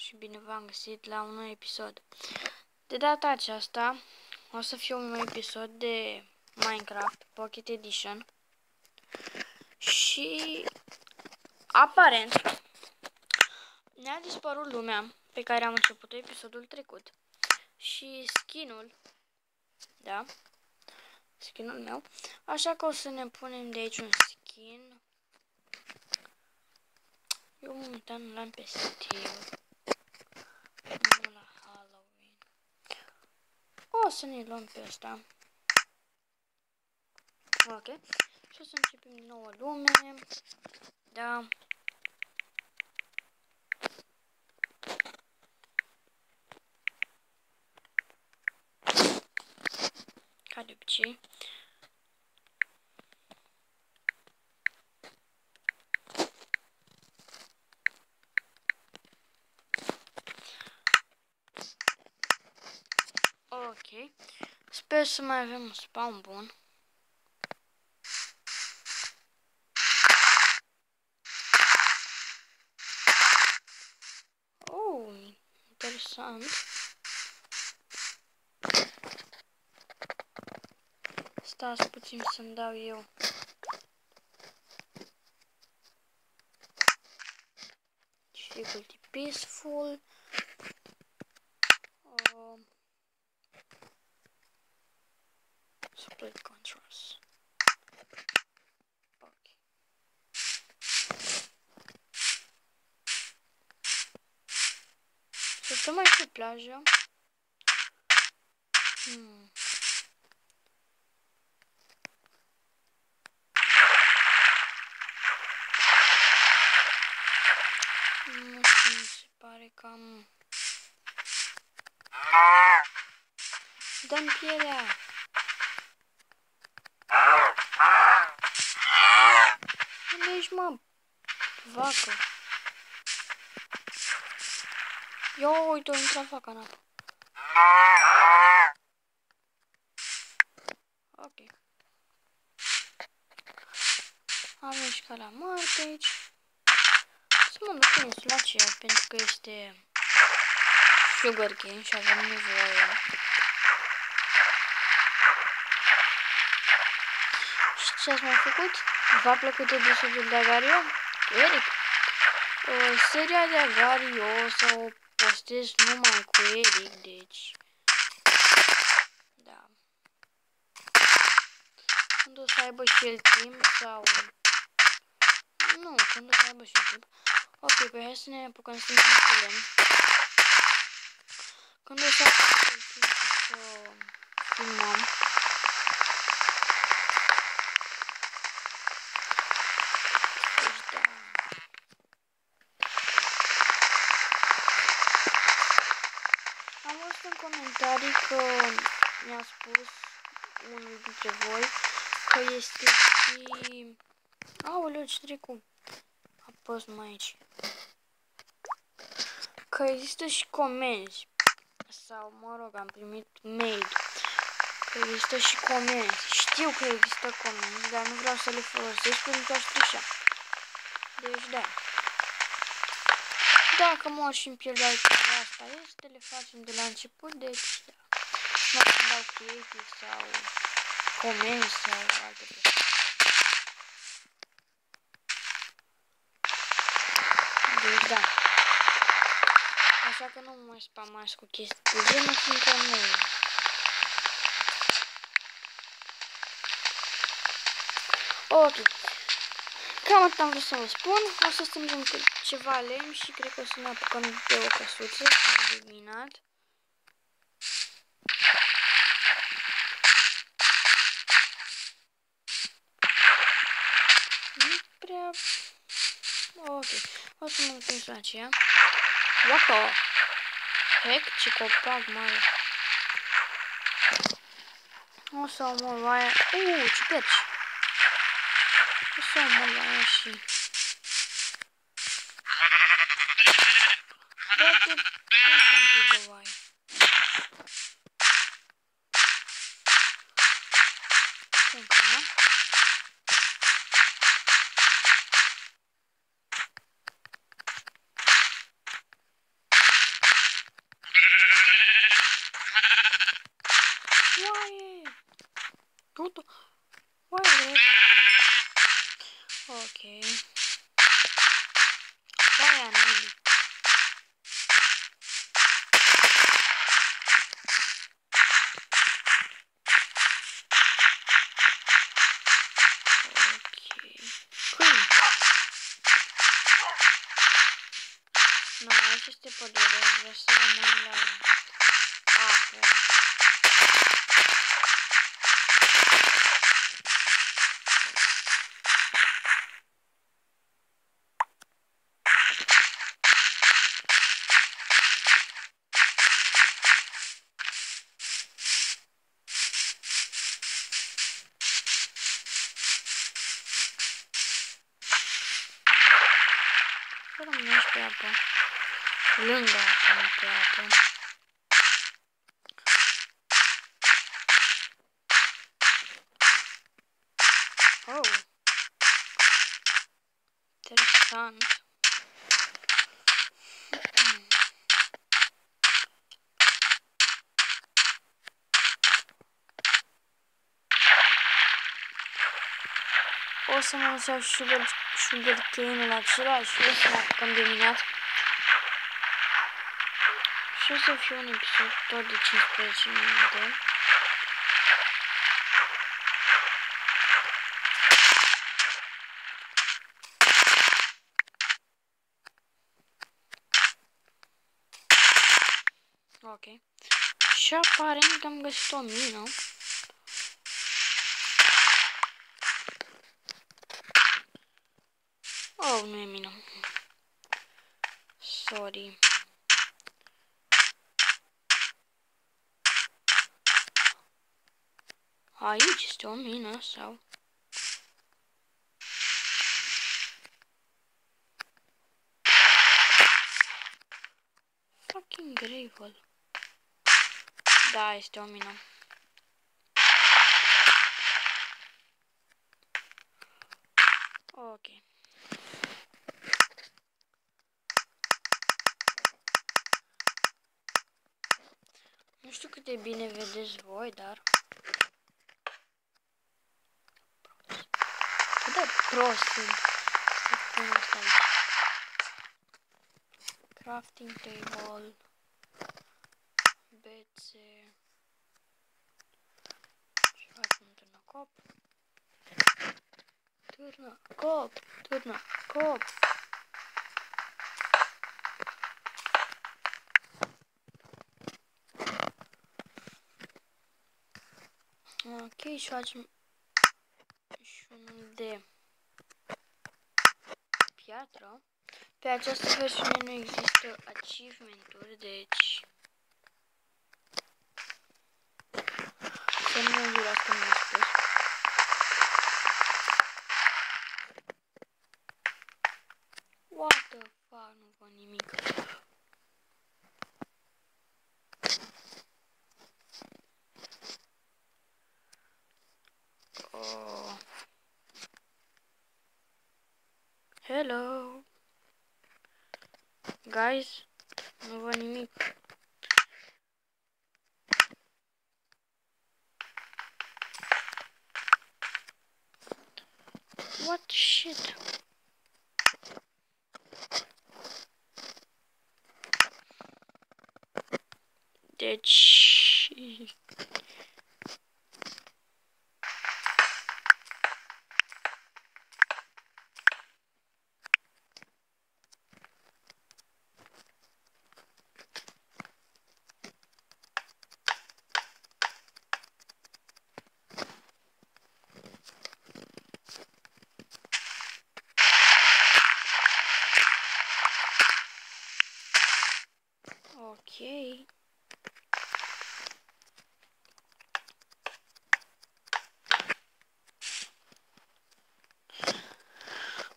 și bine v-am găsit la un nou episod. De data aceasta o să fie un nou episod de Minecraft Pocket Edition și aparent ne-a dispărut lumea pe care am început episodul trecut și skinul, da, skinul meu, așa că o să ne punem de aici un skin. Eu momentan l-am pe Steel, nu la Halloween. O să ne luăm pe ăsta. Ok. Și o să începem din nou o lume. Da. Ca de obicei. Ok. Sper să mai avem un spawn bun. Oh, interesant. Stați puțin să-mi dau eu. Difficulty peaceful. Split controls. Ok. Să stăm mai pe plajă. Nu știu, mi se pare cam... Dă-mi pielea! Unde ești, mă? Vacă! Ia uite, o intra vaca în apă. Ok. Avem și calamari pe aici. Să mă duc în insula aceea, pentru că este sugarcane și avem nevoie. Și ce ați mai făcut? V-a plăcut episodul de Agario? Eric? Seria de Agario o să o postez numai cu Eric, deci... Da. Când o să aibă și el timp sau... Nu, când o să aibă și el timp. Ok, pe hai să ne apucăm să ne lemn. Când o să aibă și el timp să filmăm. Am văzut în comentarii că mi-a spus unul dintre voi că este și... Aoleu, ce trecu? Apăs numai aici. Că există și comenzi. Sau, mă rog, am primit mail. Că există și comenzi. Știu că există comenzi, dar nu vreau să le folosesc pentru că aș trișa. Deci, da. Dacă mor și în pierdea asta este, le facem de la început, deci da. Nu o să-mi dau creative sau comenzi sau alte chestii. Deci da. Așa că nu mă spamați cu chestii de genul, fiindcă nu. Ok. Cam atât am vrut să vă spun. O să strângem ceva lemn și cred că o să ne apucăm de o căsuță de minat. Nu prea... Ok. O să mă întâlnesc la aceea. What the heck? Ce copac mare. O să omor la aia. Ce perci. O să omor la aia și... Dă-te puțin de oaie. Încă, nu? Tutto. Vai, ok. Vai, anelli. No, aceste pădure, vreau să rămân la apă. Să rămânem pe apă. Lângă apă, nu pe apă. Oh! Interesant. O să mă lăsau sugar cane-ul acela și o să ne apucăm de minat. Și o să fie un episod tot de 15 minute. Ok. Și aparent am găsit o mină. Oh, nu e mină. Sorry. Aici este o mină sau? Fucking gravel. Da, este o mină. Ok. Nu știu cât de bine vedeți voi, dar... Cât de prost sunt. Pun asta aici. Crafting table. Bețe. Și facem târnăcop. Târnăcop. Târnăcop. Ok, și facem și unul de piatră. Pe această versiune nu există achievement-uri, deci să nu mă jurați că mi-am spus. What the fuck, nu văd nimic. Oh. Hello. Guys, nu văd nimic. What shit? Deci... Ok.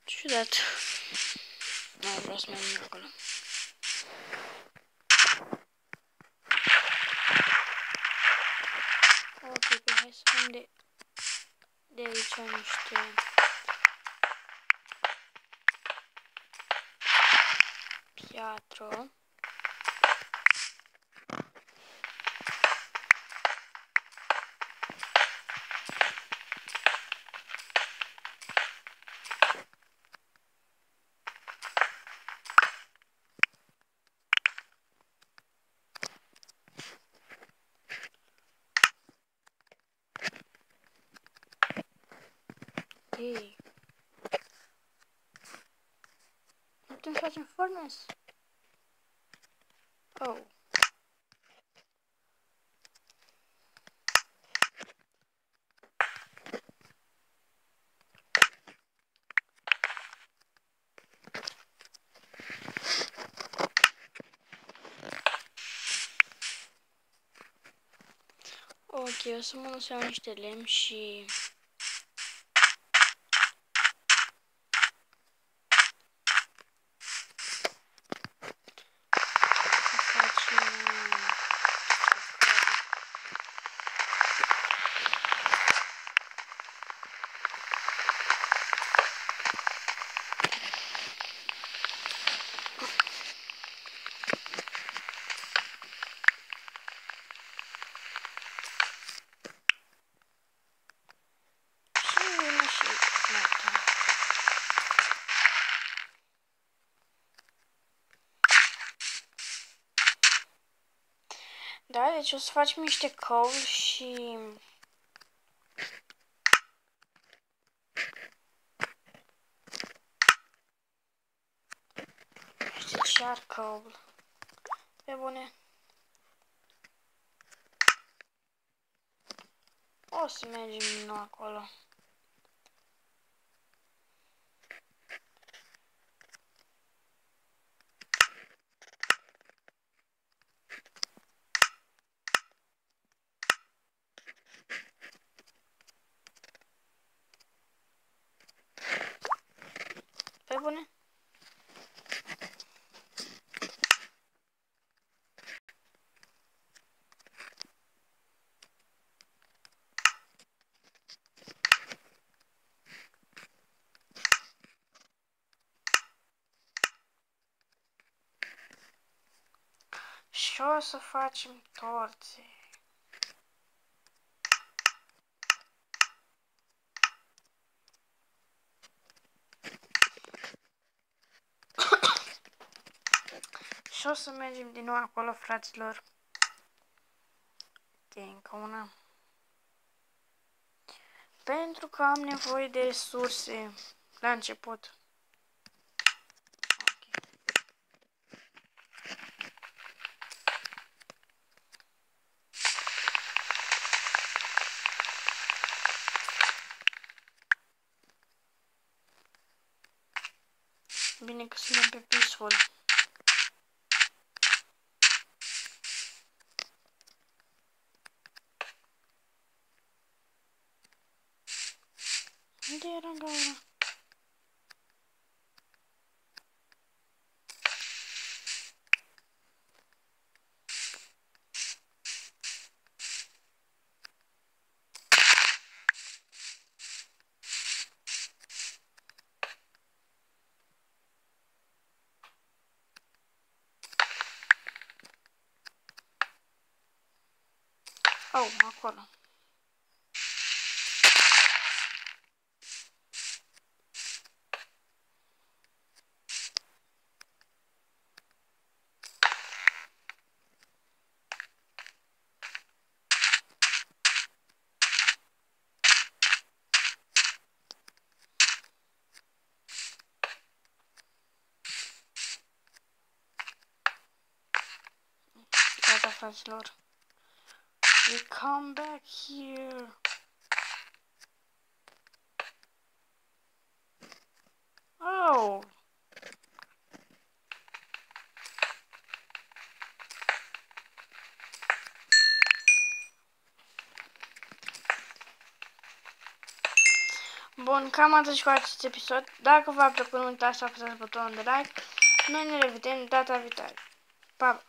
Ciudat. Nu vreau să merg acolo. Ok, pe hai să luăm de aici niște piatră. Nu putem să facem furnace? Oh. Ok, o să mă duc să iau niște lemn și... Da, deci o să facem niște coal și... niște charcoal. Pe bune. O să mergem din nou acolo. Pe bune. Și o să facem torțe. Și o să mergem din nou acolo, fraților. Ok, încă una. Pentru că am nevoie de resurse la început. Bine că suntem pe peaceful. Unde era gaura? Oh, acolo. Gata, fraților. We come back here. Oh. Bun, cam atât și cu acest episod. Dacă v-a plăcut, nu uitați să apăsați butonul de like. Noi ne revedem data viitoare. Pa!